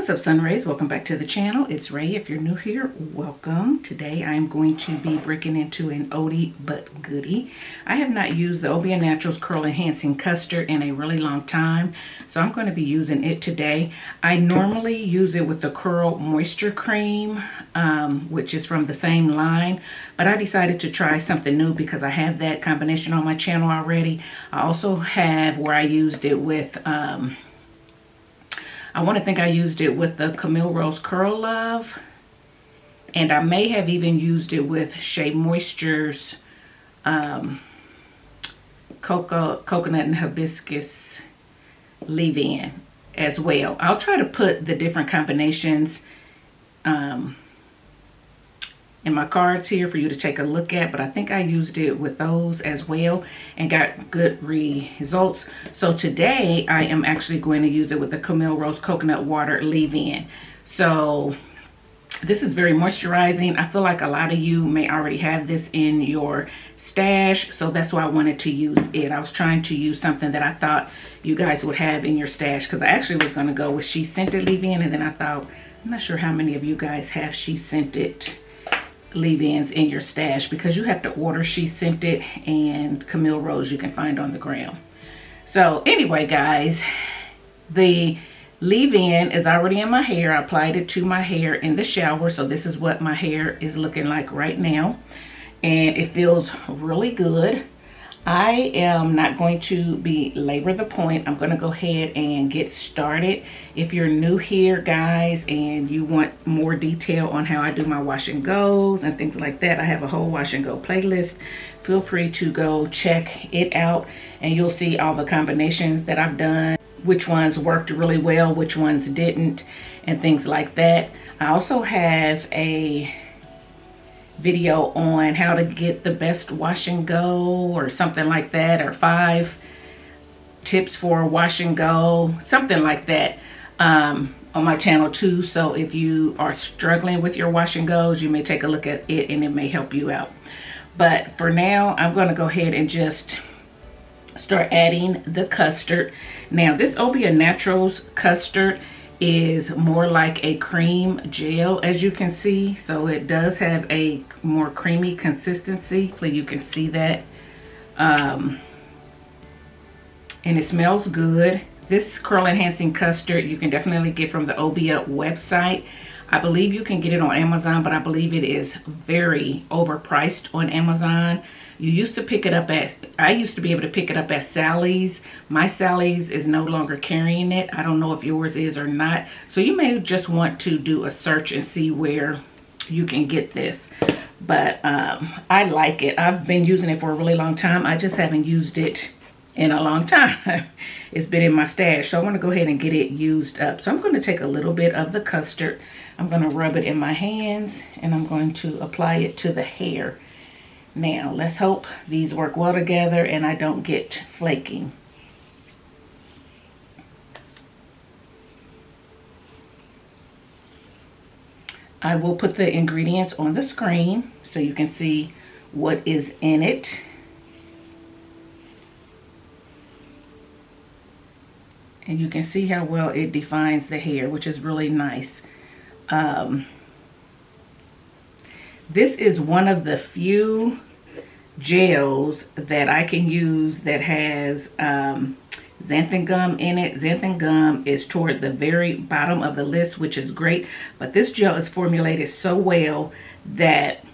What's up, Sun Rays? Welcome back to the channel. It's Ray. If you're new here, welcome. Today I'm going to be breaking into an oldie but goodie. I have not used the Obia Naturals Curl Enhancing Custard in a really long time, so I'm going to be using it today. I normally use it with the Curl Moisture Cream, which is from the same line, but I decided to try something new because I have that combination on my channel already. I also have where I used it with I want to think I used it with the Camille Rose Curl Love. And I may have even used it with Shea Moisture's Coconut and Hibiscus Leave-In as well. I'll try to put the different combinations in my cards here for you to take a look at, but I think I used it with those as well and got good results. So today I am actually going to use it with the Camille Rose Coconut Water Leave-In. So this is very moisturizing. I feel like a lot of you may already have this in your stash, so that's why I wanted to use it. I was trying to use something that I thought you guys would have in your stash, because I actually was going to go with She Scented Leave-In, and then I thought, I'm not sure how many of you guys have She Scented leave-ins in your stash, because you have to order She Scented and Camille Rose you can find on the ground. So anyway, guys, the leave-in is already in my hair. I applied it to my hair in the shower, so this is what my hair is looking like right now, and it feels really good. I am not going to belabor the point. I'm going to go ahead and get started. If you're new here, guys, and you want more detail on how I do my wash and goes and things like that, I have a whole wash and go playlist. Feel free to go check it out, and you'll see all the combinations that I've done, which ones worked really well, which ones didn't, and things like that. I also have a video on how to get the best wash and go or something like that, or 5 tips for wash and go, something like that, on my channel too. So if you are struggling with your wash and goes, you may take a look at it and it may help you out. But for now, I'm going to go ahead and just start adding the custard. Now this Obia Naturals custard is more like a cream gel, as you can see, so it does have a more creamy consistency. Hopefully you can see that, and it smells good. This curl enhancing custard you can definitely get from the Obia website. I believe you can get it on Amazon, but I believe it is very overpriced on Amazon. You used to pick it up at, I used to be able to pick it up at Sally's. My Sally's is no longer carrying it. I don't know if yours is or not. So you may just want to do a search and see where you can get this. But I like it. I've been using it for a really long time. I just haven't used it in a long time. It's been in my stash. So I want to go ahead and get it used up. So I'm going to take a little bit of the custard. I'm going to rub it in my hands, and I'm going to apply it to the hair. Now, let's hope these work well together and I don't get flaking. I will put the ingredients on the screen so you can see what is in it. And you can see how well it defines the hair, which is really nice. This is one of the few gels that I can use that has xanthan gum in it. Xanthan gum is toward the very bottom of the list, which is great. But this gel is formulated so well that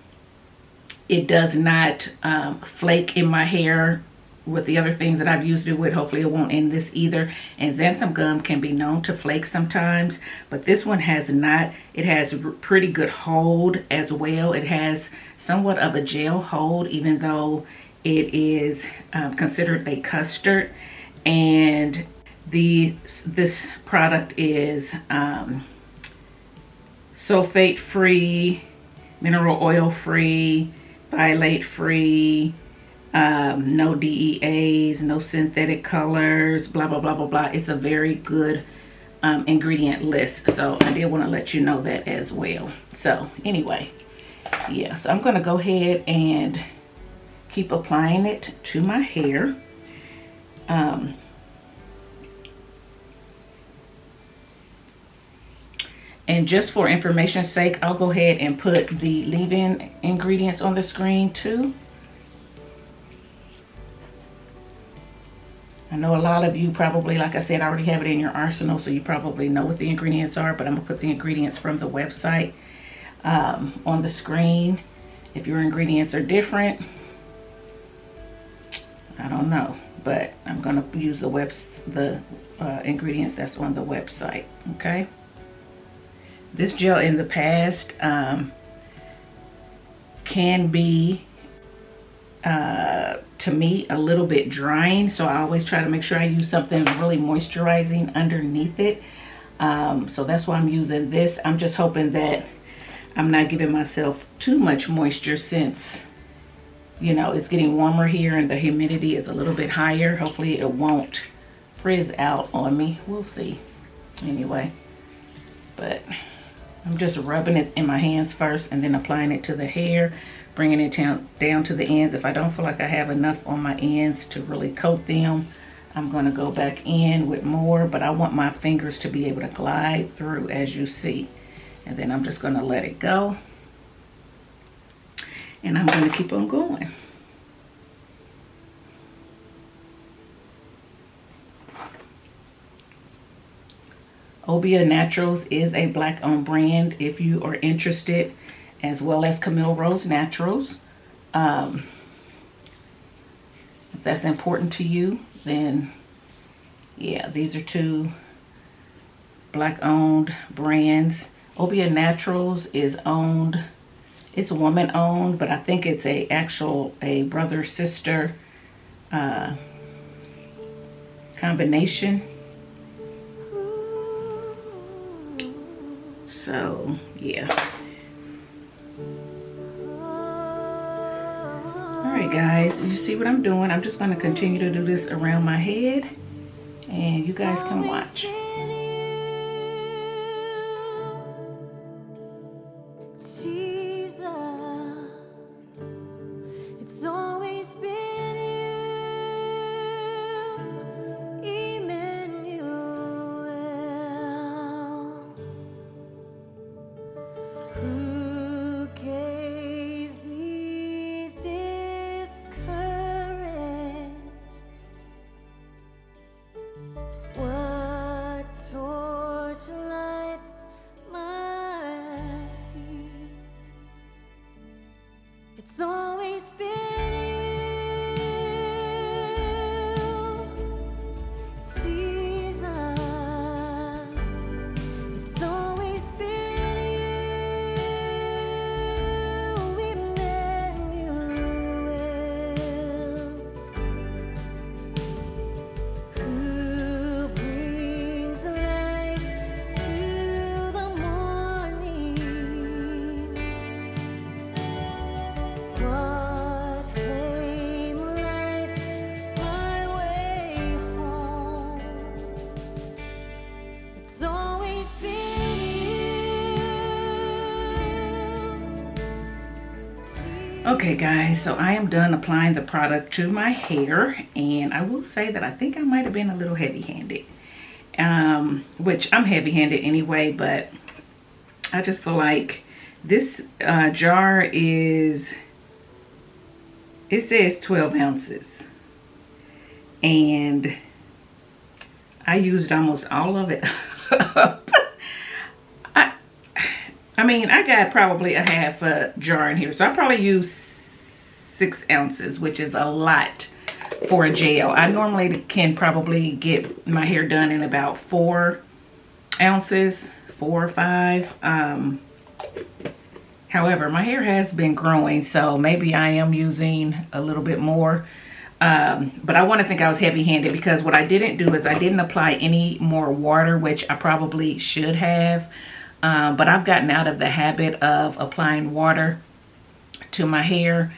it does not flake in my hair with the other things that I've used it with. Hopefully it won't in this either. And xanthan gum can be known to flake sometimes, but this one has not. It has pretty good hold as well. It has somewhat of a gel hold, even though it is considered a custard. And this product is sulfate free, mineral oil free, phthalate free, no DEAs, no synthetic colors, blah blah blah blah blah. It's a very good ingredient list, so I did want to let you know that as well. So anyway, yeah, so I'm going to go ahead and keep applying it to my hair. I And just for information's sake, I'll go ahead and put the leave-in ingredients on the screen too. I know a lot of you probably, like I said, already have it in your arsenal, so you probably know what the ingredients are, but I'm gonna put the ingredients from the website on the screen. If your ingredients are different, I don't know, but I'm gonna use the ingredients that's on the website, okay? This gel in the past can be, to me, a little bit drying, so I always try to make sure I use something really moisturizing underneath it. So that's why I'm using this. I'm just hoping that I'm not giving myself too much moisture, since, you know, it's getting warmer here and the humidity is a little bit higher. Hopefully it won't frizz out on me. We'll see. Anyway, but I'm just rubbing it in my hands first and then applying it to the hair, bringing it down to the ends. If I don't feel like I have enough on my ends to really coat them, I'm going to go back in with more, but I want my fingers to be able to glide through, as you see. And then I'm just going to let it go. And I'm going to keep on going. Obia Naturals is a Black-owned brand if you are interested, as well as Camille Rose Naturals. If that's important to you, then yeah, these are two Black-owned brands. Obia Naturals is owned, it's woman owned, but I think it's a brother sister combination. So yeah. Alright guys, you see what I'm doing. I'm just going to continue to do this around my head, and you guys can watch. Okay guys, so I am done applying the product to my hair, and I will say that I think I might have been a little heavy-handed, which I'm heavy-handed anyway, but I just feel like this jar is, it says 12 ounces, and I used almost all of it up. I mean, I got probably a half a jar in here, so I probably used 6 ounces, which is a lot for a gel. I normally can probably get my hair done in about 4 ounces, 4 or 5. However, my hair has been growing, so maybe I am using a little bit more. But I want to think I was heavy-handed, because what I didn't do is I didn't apply any more water, which I probably should have. But I've gotten out of the habit of applying water to my hair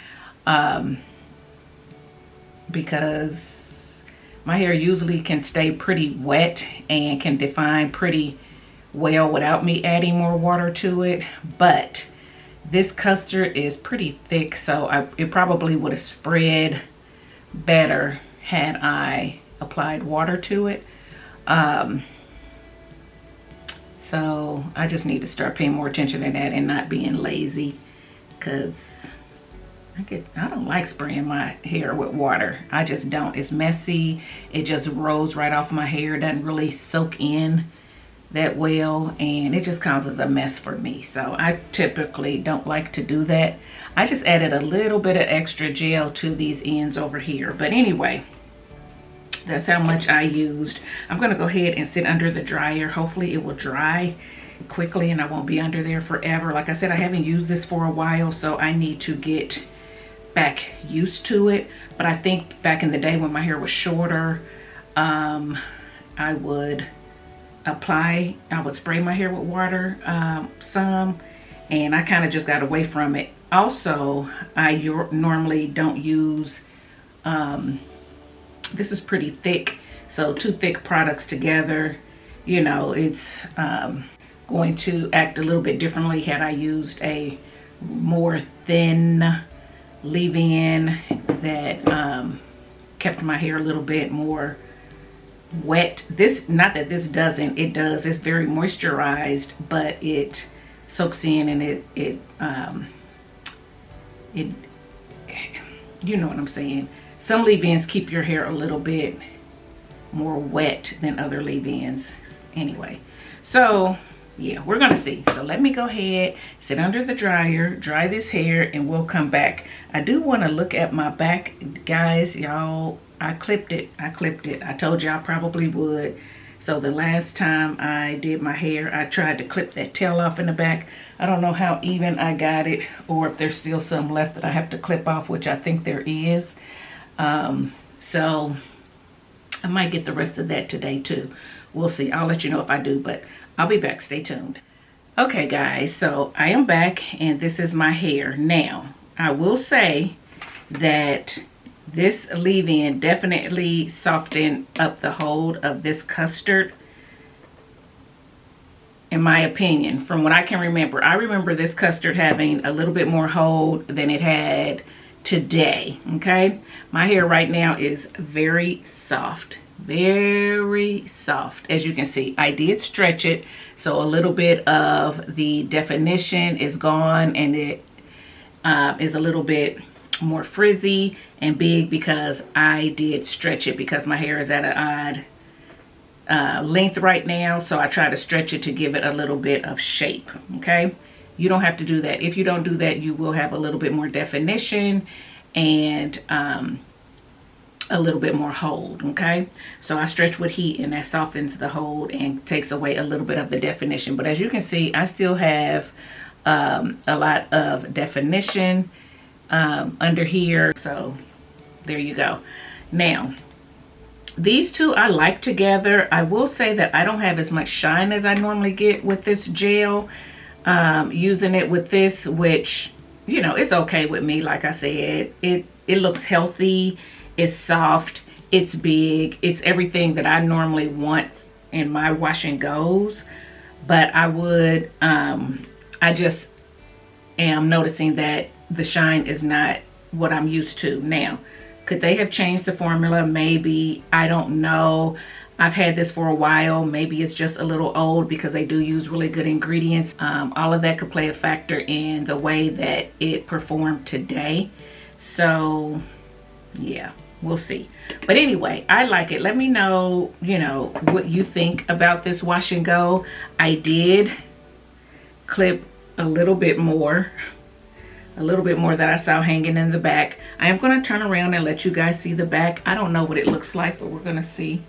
because my hair usually can stay pretty wet and can define pretty well without me adding more water to it. But this custard is pretty thick, so it probably would have spread better had I applied water to it. So I just need to start paying more attention to that and not being lazy, because I don't like spraying my hair with water. I just don't. It's messy. It just rolls right off my hair. It doesn't really soak in that well, and it just causes a mess for me. So I typically don't like to do that. I just added a little bit of extra gel to these ends over here. But anyway, that's how much I used. I'm going to go ahead and sit under the dryer. Hopefully it will dry quickly and I won't be under there forever. Like I said, I haven't used this for a while, so I need to get back used to it. But I think back in the day when my hair was shorter, I would spray my hair with water some, and I kind of just got away from it. Also, I normally don't use, this is pretty thick, so two thick products together, you know, it's going to act a little bit differently had I used a more thin leave-in that kept my hair a little bit more wet. This, not that this doesn't, it does, it's very moisturized, but it soaks in, and it you know what I'm saying. Some leave-ins keep your hair a little bit more wet than other leave-ins. Anyway, so yeah, we're gonna see. So let me go ahead, sit under the dryer, dry this hair, and we'll come back. I do want to look at my back, guys. Y'all, I clipped it. I told you I probably would. So the last time I did my hair, I tried to clip that tail off in the back. I don't know how even I got it, or if there's still some left that I have to clip off, which I think there is. So I might get the rest of that today too. We'll see. I'll let you know if I do, but I'll be back. Stay tuned. Okay, guys, so I am back, and this is my hair. Now, I will say that this leave-in definitely softened up the hold of this Custard, in my opinion, from what I can remember. I remember this Custard having a little bit more hold than it had today. Okay, my hair right now is very soft, as you can see. I did stretch it, so a little bit of the definition is gone, and it is a little bit more frizzy and big because I did stretch it, because my hair is at an odd length right now, so I try to stretch it to give it a little bit of shape. Okay, you don't have to do that. If you don't do that, you will have a little bit more definition and a little bit more hold. Okay, so I stretch with heat, and that softens the hold and takes away a little bit of the definition. But as you can see, I still have a lot of definition under here, so there you go. Now, these two I like together. I will say that I don't have as much shine as I normally get with this gel, using it with this, which, you know, it's okay with me. Like I said, it looks healthy, it's soft, it's big, it's everything that I normally want in my wash and goes. But I would I just am noticing that the shine is not what I'm used to. Now, could they have changed the formula? Maybe. I don't know. I've had this for a while. Maybe it's just a little old, because they do use really good ingredients. All of that could play a factor in the way that it performed today. So yeah, we'll see. But anyway, I like it. Let me know, you know, what you think about this wash and go. I did clip a little bit more that I saw hanging in the back. I am going to turn around and let you guys see the back. I don't know what it looks like, but we're going to see.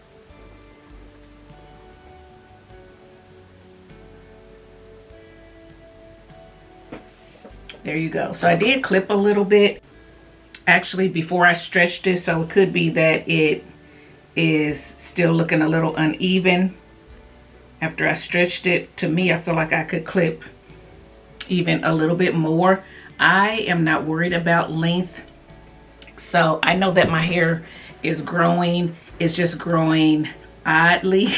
There you go. So I did clip a little bit actually before I stretched it, so it could be that it is still looking a little uneven after I stretched it. To me, I feel like I could clip even a little bit more. I am not worried about length. So I know that my hair is growing. It's just growing oddly.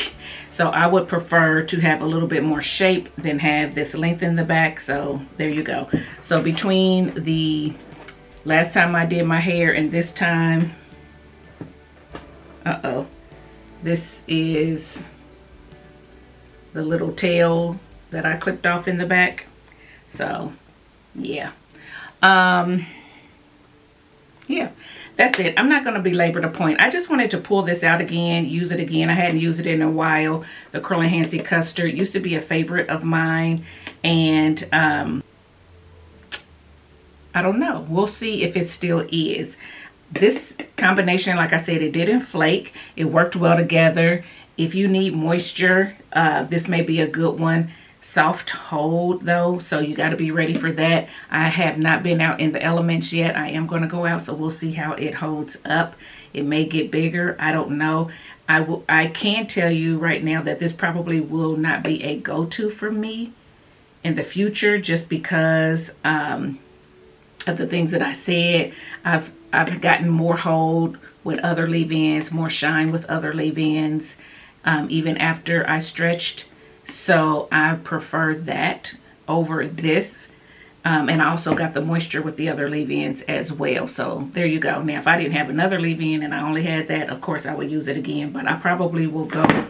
So I would prefer to have a little bit more shape than have this length in the back. So there you go. So between the last time I did my hair and this time, this is the little tail that I clipped off in the back. So yeah. Yeah, that's it. I'm not going to belabor the point. I just wanted to pull this out again, use it again. I hadn't used it in a while. The Curl Enhancing Custard used to be a favorite of mine, and I don't know. We'll see if it still is. This combination, like I said, it didn't flake. It worked well together. If you need moisture, this may be a good one. Soft hold though, so you got to be ready for that. I have not been out in the elements yet. I am going to go out, so we'll see how it holds up. It may get bigger, I don't know. I can tell you right now that this probably will not be a go-to for me in the future, just because of the things that I said. I've gotten more hold with other leave-ins, more shine with other leave-ins, even after I stretched. So I prefer that over this. And I also got the moisture with the other leave-ins as well. So there you go. Now, if I didn't have another leave-in and I only had that, of course I would use it again. But I probably will go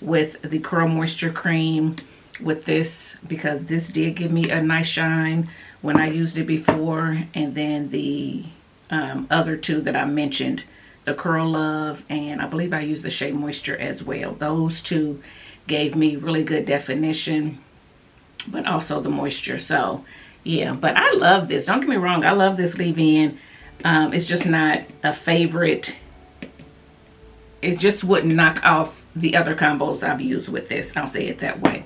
with the Curl Moisture Cream with this, because this did give me a nice shine when I used it before. And then the other two that I mentioned, the Curl Love, and I believe I used the Shea Moisture as well. Those two gave me really good definition, but also the moisture. So yeah, but I love this. Don't get me wrong, I love this leave-in. It's just not a favorite. It just wouldn't knock off the other combos I've used with this. I'll say it that way.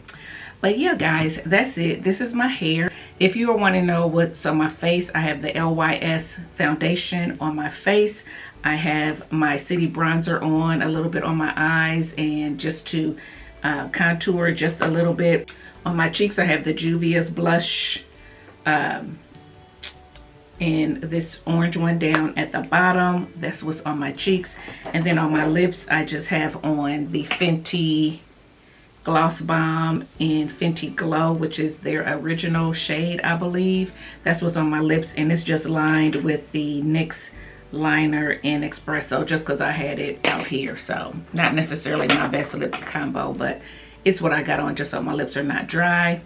But yeah, guys, that's it. This is my hair. If you want to know what's on my face, I have the LYS foundation on my face. I have my City bronzer on, a little bit on my eyes, and just to contour just a little bit. On my cheeks, I have the Juvia's blush and this orange one down at the bottom. That's what's on my cheeks. And then on my lips, I just have on the Fenty Gloss Bomb in Fenty Glow, which is their original shade, I believe. That's what's on my lips, and it's just lined with the NYX liner in Espresso, just because I had it out here. So not necessarily my best lip combo, but it's what I got on just so my lips are not dry.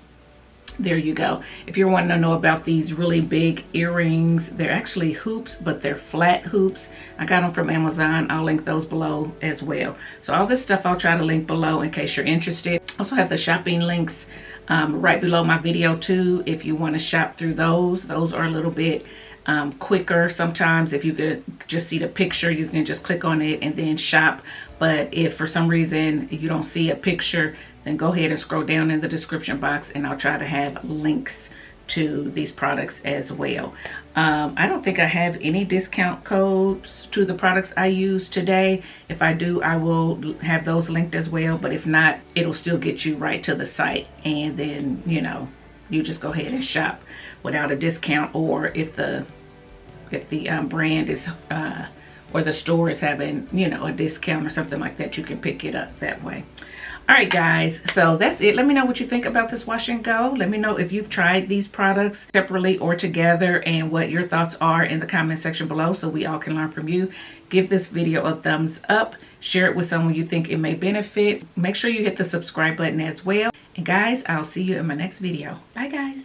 There you go. If you're wanting to know about these really big earrings, they're actually hoops, but they're flat hoops. I got them from Amazon. I'll link those below as well. So all this stuff I'll try to link below in case you're interested. Also have the shopping links right below my video too, if you want to shop through those. Those are a little bit quicker. Sometimes if you could just see the picture, you can just click on it and then shop. But if for some reason you don't see a picture, then go ahead and scroll down in the description box and I'll try to have links to these products as well. I don't think I have any discount codes to the products I use today. If I do, I will have those linked as well, but if not, it'll still get you right to the site, and then you just go ahead and shop without a discount, or if the brand is or the store is having a discount or something like that, you can pick it up that way. All right, guys, so that's it. Let me know what you think about this wash and go. Let me know if you've tried these products separately or together, and what your thoughts are in the comment section below, so we all can learn from you. Give this video a thumbs up. Share it with someone you think it may benefit. Make sure you hit the subscribe button as well. And guys, I'll see you in my next video. Bye, guys.